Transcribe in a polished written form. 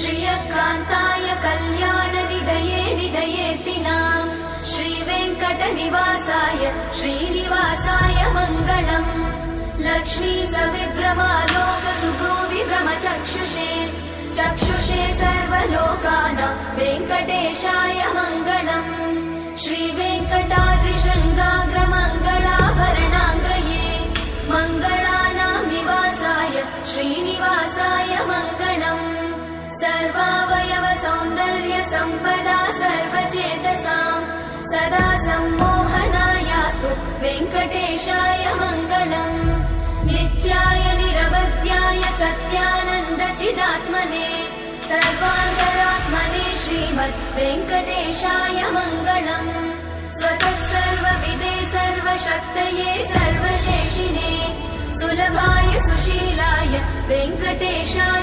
श्रियकान्ताय कल्याणनिधये निधयेतिनाम् श्रीवेङ्कटनिवासाय श्रीनिवासाय मङ्गलम् लक्ष्मी सविभ्रमालोकसुभ्रूविभ्रमचक्षुषे चक्षुषे सर्वलोकानां वेङ्कटेशाय मङ्गलम् श्रीवेङ्कटाद्रिशृङ्गाग्रमङ्गलाभरणाङ्ग्रये मङ्गलानां निवासाय श्रीनिवासाय मङ्गलम् सर्वावयव सौन्दर्य सम्पदा सर्वचेतसां सदा सम्मोहनायास्तु वेङ्कटेशाय मङ्गलम् नित्याय निरवध्याय सत्यानन्दचिदात्मने सर्वान्तरात्मने श्रीमद् वेङ्कटेशाय मङ्गलम् स्वतः सर्वविदे सर्वशक्तये सर्वशेषिने सुलभाय सुशीलाय वेङ्कटेशाय